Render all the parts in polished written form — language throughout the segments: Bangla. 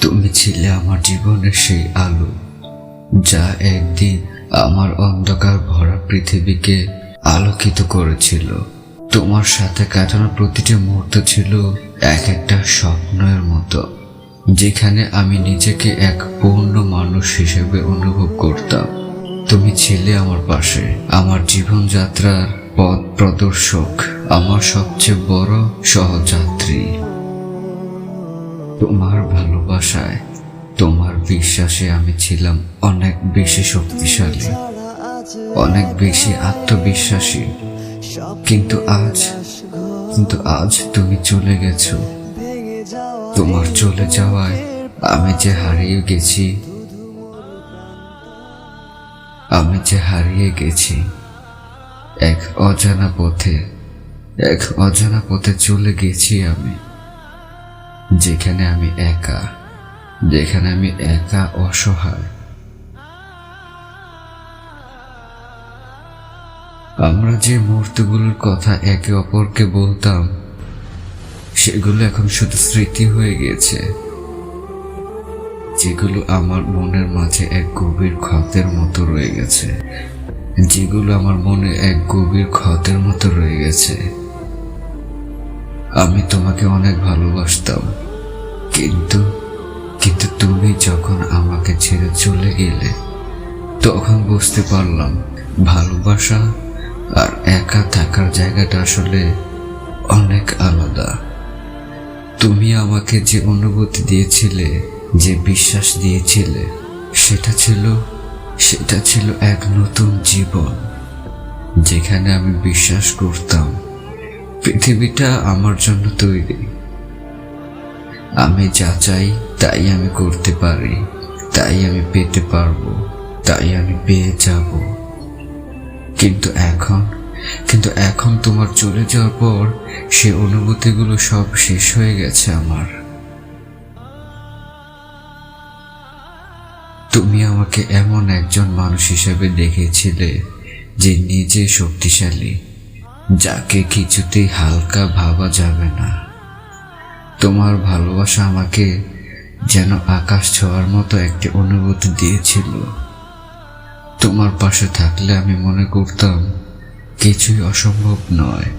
তুমি ছিলে আমার জীবনের সেই আলো, যা একদিন আমার অন্ধকার ভরা পৃথিবীকে আলোকিত করেছিল। তোমার সাথে কাটানো প্রতিটি মুহূর্ত ছিল এক একটা স্বপ্নের মতো, যেখানে আমি নিজেকে এক পূর্ণ মানুষ হিসেবে অনুভব করতাম। তুমি ছিলে আমার পাশে, আমার জীবনযাত্রার পথ প্রদর্শক, আমার সবচেয়ে বড় সহযাত্রী। তোমার ভালোবাসায়, তোমার বিশ্বাসে আমি ছিলাম অনেক বেশি শক্তিশালী, অনেক বেশি আত্মবিশ্বাসী। কিন্তু আজ তুমি চলে গেছো। তোমার চলে যাওয়ায় আমি যে হারিয়ে গেছি এক অজানা পথে চলে গেছি আমি, যেখানে আমি একা অসহায়। আমরা যে মুহূর্তগুলোর কথা একে অপরকে বলতাম, সেগুলো এখন শুধু স্মৃতি হয়ে গেছে, যেগুলো আমার মনের মাঝে এক গভীর ক্ষতের মতো রয়ে গেছে। আমি তোমাকে অনেক ভালোবাসতাম, কিন্তু তুমি যখন আমাকে ছেড়ে চলে গেলে, তখন বুঝতে পারলাম ভালোবাসা আর একা থাকার জায়গাটা আসলে অনেক আলাদা। তুমি আমাকে যে অনুভূতি দিয়েছিলে, যে বিশ্বাস দিয়েছিলে, সেটা ছিল এক নতুন জীবন, যেখানে আমি বিশ্বাস করতাম পৃথিবীটা আমার জন্য তৈরি। আমি যা চাই তাই আমি করতে পারি, তাই আমি পেতে পারবো, তাই আমি পেয়ে যাব। কিন্তু এখন তোমার চলে যাওয়ার পর সে অনুভূতিগুলো সব শেষ হয়ে গেছে আমার। তুমি আমাকে এমন একজন মানুষ হিসেবে দেখেছিলে যে নিজে শক্তিশালী, যাকে কিছুতেই হালকা ভাবা যাবে না। তোমার ভালোবাসা আমাকে যেন আকাশ ছোঁয়ার মতো একটি অনুভূতি দিয়েছিল। তোমার পাশে থাকলে আমি মনে করতাম কিছুই অসম্ভব নয়।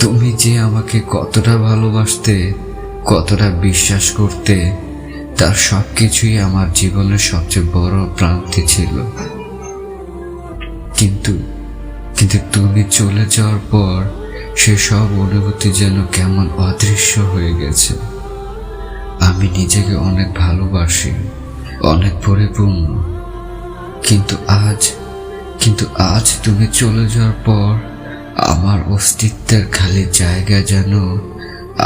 তুমি যে আমাকে কতটা ভালোবাসতে, কতটা বিশ্বাস করতে, তার সবকিছুই আমার জীবনের সবচেয়ে বড় প্রান্তি ছিল। কিন্তু তুমি চলে যাওয়ার পর সে সব অনুভূতি যেন কেমন অদৃশ্য হয়ে গেছে। আমি নিজেকে অনেক ভালোবাসি, অনেক পরিপূর্ণ, কিন্তু আজ তুমি চলে যাওয়ার পর আমার অস্তিত্বের খালি জায়গা যেন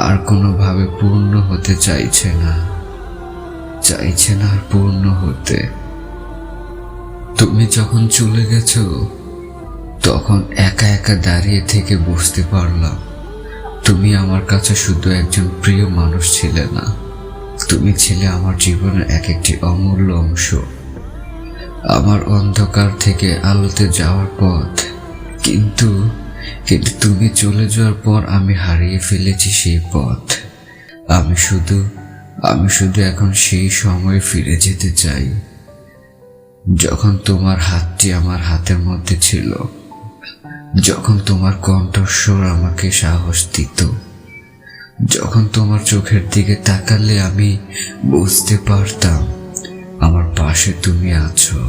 আর কোনোভাবে পূর্ণ হতে চাইছে না আর পূর্ণ হতে। তুমি যখন চলে গেছো, তখন একা একা দাঁড়িয়ে থেকে বুঝতে পারলাম তুমি আমার কাছে শুধু একজন প্রিয় মানুষ ছিলে না, তুমি ছিলে আমার জীবনের এক একটি অমূল্য অংশ, আমার অন্ধকার থেকে আলোতে যাওয়ার পথ। কিন্তু তুমি চলে যাওয়ার পর আমি হারিয়ে ফেলেছি সেই পথ। আমি শুধু এখন সেই সময় ফিরে যেতে চাই, যখন তোমার হাতটি আমার হাতের মধ্যে ছিল, যখন তোমার কণ্ঠস্বর আমাকে সাহস দিত, যখন তোমার চোখের দিকে তাকালে আমি বুঝতে পারতাম আমার পাশে তুমি আছো।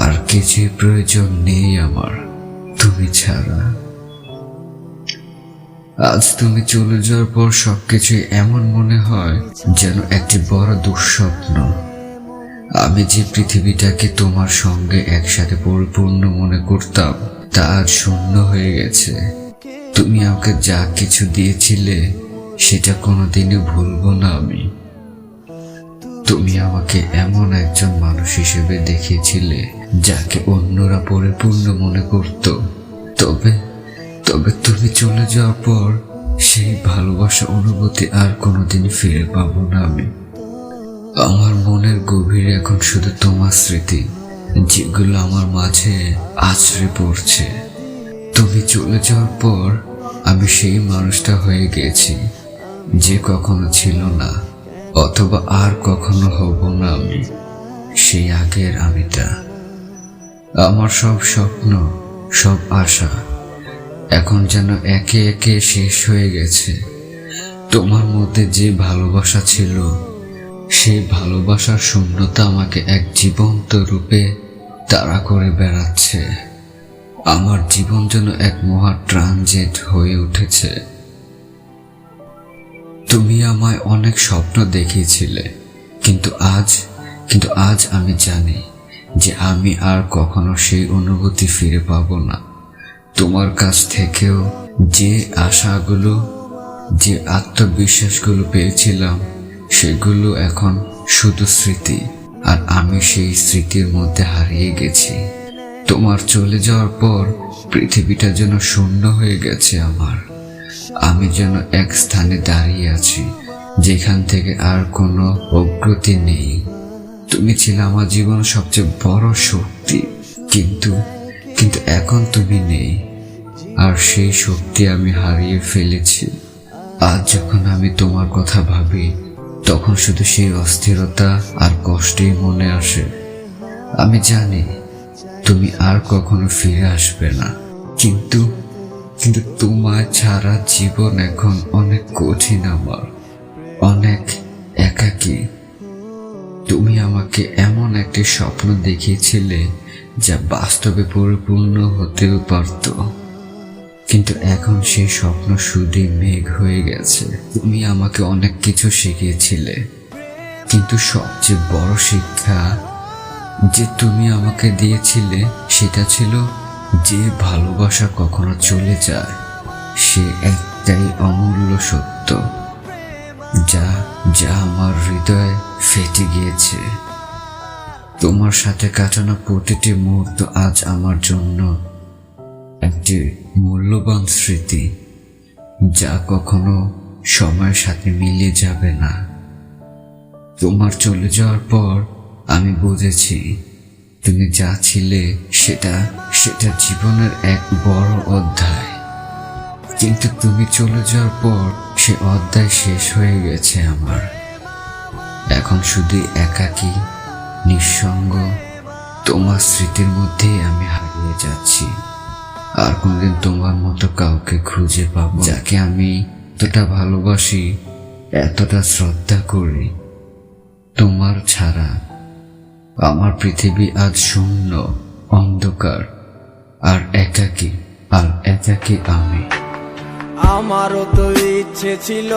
আর কিছুই প্রয়োজন নেই আমার তুমি ছাড়া। আজ তুমি চলে যাওয়ার পর সবকিছু এমন মনে হয় যেন একটি বড় দুঃস্বপ্ন। আমি যে পৃথিবীটাকে তোমার সঙ্গে একসাথে পরিপূর্ণ মনে করতাম, তা আজ শূন্য হয়ে গেছে। তুমি আমাকে যা কিছু দিয়েছিলে, সেটা কোনোদিনই ভুলবো না আমি। তুমি আমাকে এমন একজন মানুষ হিসেবে দেখিয়েছিলে যাকে অন্যরা পরিপূর্ণ মনে করত। তবে তুমি চলে যাওয়ার পর সেই ভালোবাসা অনুভূতি আর কোনোদিন ফিরে পাবো না আমি। আমার মনের গভীরে এখন শুধু তোমার স্মৃতি, যেগুলো আমার মাঝে আছড়ে পড়ছে। তুমি চলে যাওয়ার পর আমি সেই মানুষটা হয়ে গেছি যে কখনো ছিল না, অথবা আর কখনো হব না। আমি সেই আগের আমিটা। আমার সব স্বপ্ন, সব আশা এখন যেন একে একে শেষ হয়ে গেছে। তোমার মধ্যে যে ভালোবাসা ছিল, সেই ভালোবাসার শূন্যতা আমাকে এক জীবন্ত রূপে তাড়া করে বেড়াচ্ছে। আমার জীবন যেন এক মহা ট্রানজিট হয়ে উঠেছে। তুমি আমায় অনেক স্বপ্ন দেখিয়েছিলে, কিন্তু আজ আমি জানি যে আমি আর কখনো সেই অনুভূতি ফিরে পাবো না। তোমার কাছ থেকেও যে আশাগুলো, যে আত্মবিশ্বাসগুলো পেয়েছিলাম, সেগুলো এখন শুধু স্মৃতি, আর আমি সেই স্মৃতির মধ্যে হারিয়ে গেছি। তোমার চলে যাওয়ার পর পৃথিবীটা যেন শূন্য হয়ে গেছে আমার। আমি যেন এক স্থানে দাঁড়িয়ে আছি, যেখান থেকে আর কোনো অগ্রতি নেই। তুমি ছিলে আমার জীবনের সবচেয়ে বড় শক্তি, কিন্তু এখন তুমি নেই, আর সেই শক্তি আমি হারিয়ে ফেলেছি। আজ যখন আমি তোমার কথা ভাবি, তখন শুধু সেই অস্থিরতা আর কষ্টই মনে আসে। আমি জানি তুমি আর কখনো ফিরে আসবে না, কিন্তু তোমার ছাড়া জীবন এখন অনেক কঠিন, আমার অনেক একাকী। তুমি আমাকে এমন একটি স্বপ্ন দেখিয়েছিলে যা বাস্তবে পরিপূর্ণ হতেও পারত, কিন্তু এখন সেই স্বপ্ন শুধুই মেঘ হয়ে গেছে। তুমি আমাকে অনেক কিছু শিখিয়েছিলে, কিন্তু সবচেয়ে বড় শিক্ষা যে তুমি আমাকে দিয়েছিলে সেটা ছিল যে ভালোবাসা কখনো চলে যায়, সে একটাই অমূল্য সত্য, যা আমার হৃদয়ে ফেটে গিয়েছে। তোমার সাথে কাটানো প্রতিটি মুহূর্ত আজ আমার জন্য একটি মূল্যবান স্মৃতি, যা কখনো সময়ের সাথে মিলিয়ে যাবে না। তোমার চলে যাওয়ার পর আমি বুঝেছি তুমি যা ছিলে সেটা জীবনের এক বড় অধ্যায়, কিন্তু তুমি চলে যাওয়ার পর সে অধ্যায় শেষ হয়ে গেছে আমার। এখন শুধু একাকী, নিঃসঙ্গ তোমার স্মৃতির মধ্যেই আমি হারিয়ে যাচ্ছি। আর কোনদিন তোমার মতো কাউকে খুঁজে পাবো যাকে আমি এতটা ভালোবাসি, এতটা শ্রদ্ধা করি। তোমার ছাড়া আমার পৃথিবী আজ শূন্য, অন্ধকার আর একাকী আমি। আমারও তো ইচ্ছে ছিল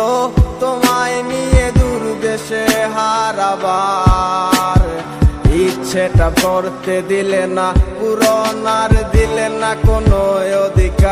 তোমায় নিয়ে দূর দেশে হারাবার, ইচ্ছেটা করতে দিলে না পূরণ, আর দিলে না কোনো অধিকার।